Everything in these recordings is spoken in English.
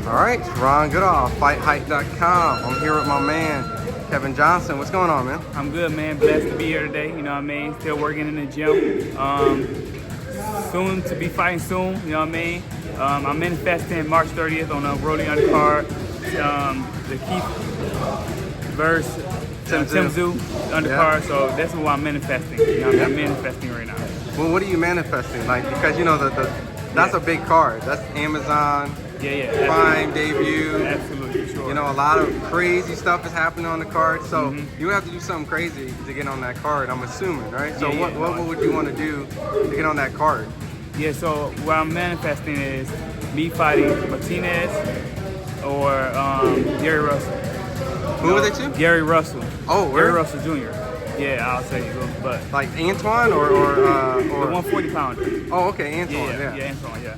All right, it's Ron Goodall, FightHype.com. I'm here with my man, Kevin Johnson. What's going on, man? I'm good, man. Blessed to be here today. You know what I mean? Still working in the gym. Soon to be fighting soon. You know what I mean? I'm manifesting March 30th on a Rolly undercard. The Keith versus Tim Tszyu undercard. Yeah. So that's what I'm manifesting. You know what I mean? I'm manifesting right now. Well, what are you manifesting? Like, because you know that's a big card. That's Amazon. Yeah. Prime debut. Absolutely, sure. You know, a lot of crazy stuff is happening on the card. So you have to do something crazy to get on that card, I'm assuming, right? So what would you want to do to get on that card? Yeah, so what I'm manifesting is me fighting Martinez or Gary Russell. Who are they two? Gary Russell. Oh, Gary Russell Jr. Yeah, I'll say, but like Antoine or the 140 pounder. Oh, okay, Antoine. Yeah, Antoine. Yeah.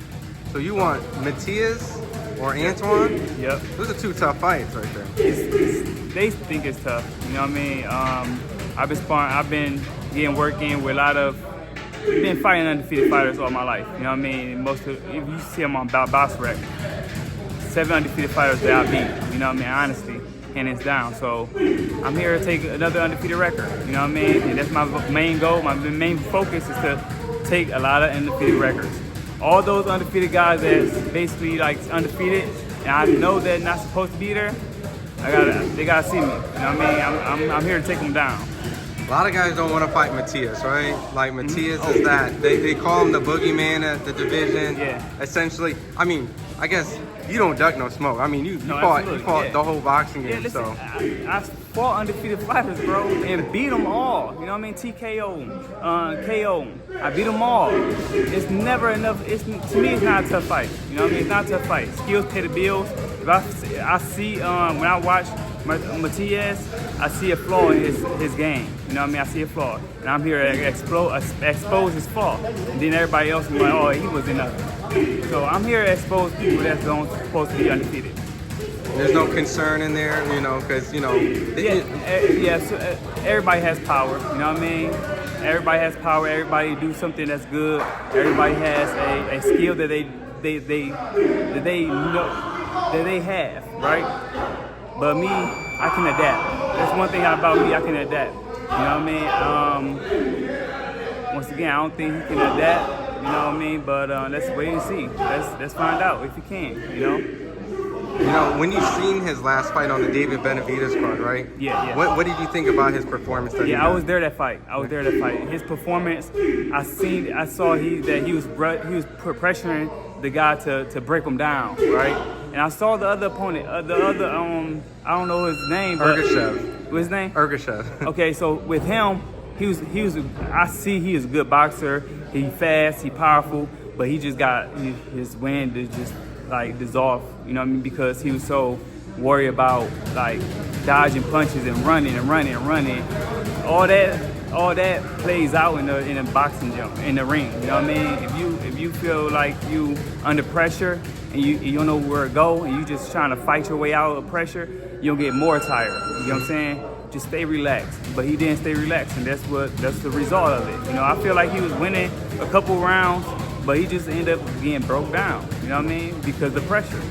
So you want Matias or Antoine? Yep. Those are two tough fights right there. They think it's tough. You know what I mean? I've been sparring. I've been getting work in with a lot of. Been fighting undefeated fighters all my life. You know what I mean? If you see them on Box Rec, 7 undefeated fighters that I beat. You know what I mean? Honestly, hands down. So I'm here to take another undefeated record. You know what I mean? And that's my main goal. My main focus is to take a lot of undefeated records. All those undefeated guys that's basically like undefeated, and I know they're not supposed to be there. They gotta see me. You know what I mean? I'm here to take them down. A lot of guys don't want to fight Matias, right? Like Matias is that they call him the boogeyman at the division. Yeah. Essentially, I mean, I guess you don't duck no smoke. I mean, you fought the whole boxing game. Listen, so I fought undefeated fighters, bro, and beat them all. You know what I mean? TKO, KO. I beat them all. It's never enough. To me, it's not a tough fight. You know what I mean? It's not a tough fight. Skills pay the bills. If I see when I watch Matias, I see a flaw in his game. You know what I mean? I see a flaw. And I'm here to expose his flaw. And then everybody else is like, oh, he was enough. So I'm here to expose people that's supposed to be undefeated. There's no concern in there, you know, because, you know. So everybody has power, you know what I mean? Everybody has power. Everybody do something that's good. Everybody has a skill that they know that they have, right? But me, I can adapt. That's one thing about me, I can adapt. You know what I mean? Once again, I don't think he can adapt. You know what I mean? But let's wait and see. Let's find out if he can. You know. You know, when you seen his last fight on the David Benavidez card, right? Yeah. What did you think about his performance? I was there that fight. His performance, I saw that he was pressuring the guy to break him down, right? And I saw the other opponent, I don't know his name, but Ergashev. What's his name? Ergashev. Okay, so with him, he is a good boxer. He fast, he powerful, but he just got his wind to just like dissolve. You know what I mean? Because he was so worried about like dodging punches and running. All that plays out in a boxing gym, in the ring. You know what I mean? If you feel like you under pressure and you don't know where to go and you just trying to fight your way out of pressure, you'll get more tired. You know what I'm saying? Just stay relaxed. But he didn't stay relaxed, and that's the result of it. You know, I feel like he was winning a couple rounds, but he just ended up getting broke down. You know what I mean? Because of the pressure.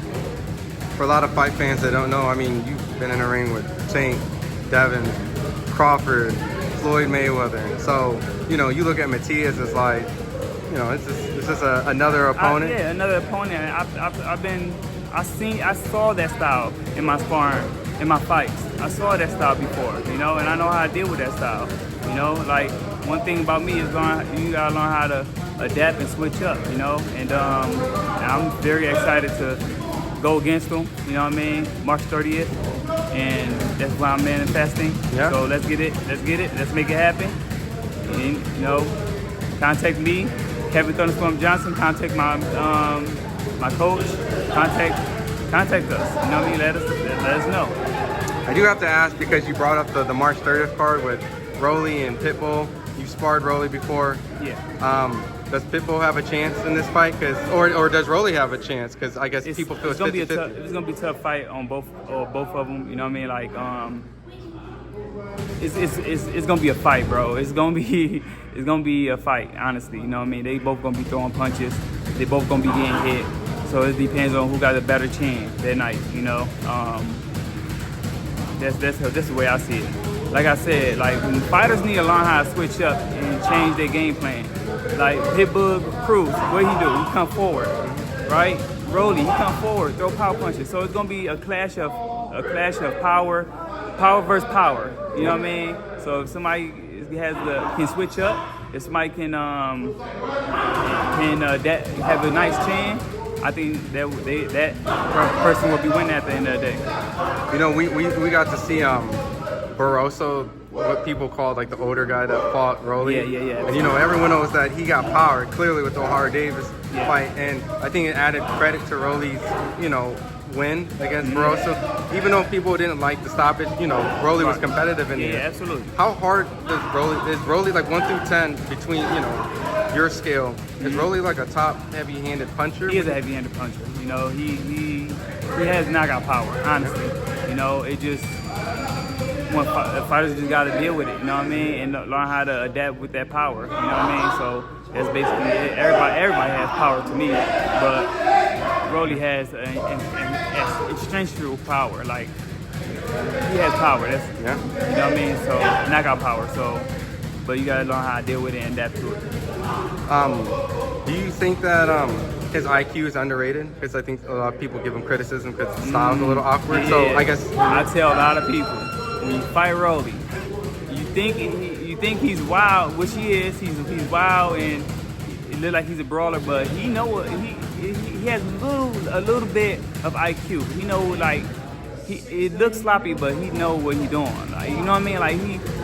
For a lot of fight fans that don't know, I mean, you've been in a ring with Tank, Devin, Crawford, Floyd Mayweather. So, you know, you look at Matias as like, you know, it's just another opponent. Yeah, another opponent. I saw that style in my sparring, in my fights. I saw that style before, you know, and I know how to deal with that style. You know, like one thing about me is you gotta learn how to adapt and switch up, you know, and I'm very excited to go against them, you know what I mean, March 30th, and that's why I'm manifesting. Yeah. So let's get it, let's make it happen. And, you know, contact me, Kevin _ Johnson, contact my coach, contact us, you know what I mean, let us know. I do have to ask, because you brought up the March 30th card with Rolly and Pitbull. You've sparred Rolly before. Yeah. Does Pitbull have a chance in this fight? Or does Rolly have a chance? Because I guess people feel it's 50-50. It's gonna be a tough fight on both of them. You know what I mean? Like it's gonna be a fight, bro. It's gonna be a fight. Honestly, you know what I mean? They both gonna be throwing punches. They both gonna be getting hit. So it depends on who got a better chin that night, you know. That's the way I see it. Like I said, like when fighters need to learn how to switch up and change their game plan. Like Pitbull, Cruz, what he do? He come forward, right? Rolly, he come forward, throw power punches. So it's gonna be a clash of power versus power. You know what I mean? So if somebody can switch up, if somebody can have a nice chin, I think that person will be winning at the end of the day. You know, we got to see Barroso, what people call like the older guy that fought Rolly. Yeah. And you know, everyone knows that he got power clearly with the O'Hara Davis fight, and I think it added credit to Rolly's, you know, win against Barroso. Even though people didn't like the stoppage, you know, Rolly was competitive in there. Yeah, absolutely. How hard is Rolly like 1 through 10 between, you know, your scale? Is Rolly like a top heavy-handed puncher? He is a heavy-handed puncher. You know, he has knockout power, honestly. You know, it just fighters just got to deal with it. You know what I mean, and learn how to adapt with that power. You know what I mean? So that's basically it. Everybody has power to me, but Rolly has an extraordinary power. Like he has power. That's you know what I mean. So knockout power. So, but you got to learn how to deal with it and adapt to it. Do you think that his IQ is underrated? Because I think a lot of people give him criticism because his style's a little awkward. Yeah. So I guess I tell a lot of people, when you fight Rolly, you think he's wild, which he is. He's wild and it looks like he's a brawler, but he know what he has a little bit of IQ. He know like it looks sloppy, but he know what he's doing. Like you know what I mean? Like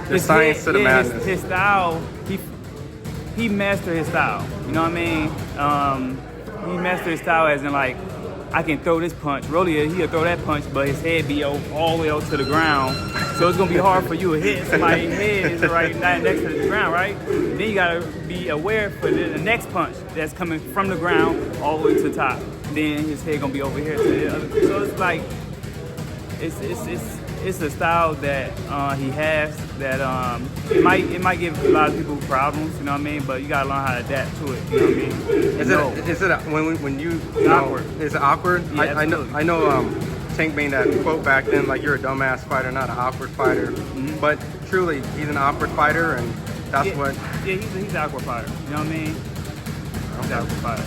there's science to the madness. His style, he mastered his style. You know what I mean? He mastered his style as in like, I can throw this punch. Rolly, he'll throw that punch, but his head be all the way up to the ground. So it's gonna be hard for you to hit somebody's head is right next to the ground, right? Then you gotta be aware for the next punch that's coming from the ground all the way to the top. Then his head gonna be over here to the other. So it's like, it's a style that he has that it might give a lot of people problems, you know what I mean? But you gotta learn how to adapt to it, you know what I mean? Is it when you know, awkward? Is it awkward? Yeah, I know Tank made that quote back then, like you're a dumbass fighter, not an awkward fighter. But truly, he's an awkward fighter, and that's what. Yeah, he's an awkward fighter. You know what I mean? He's an awkward fighter.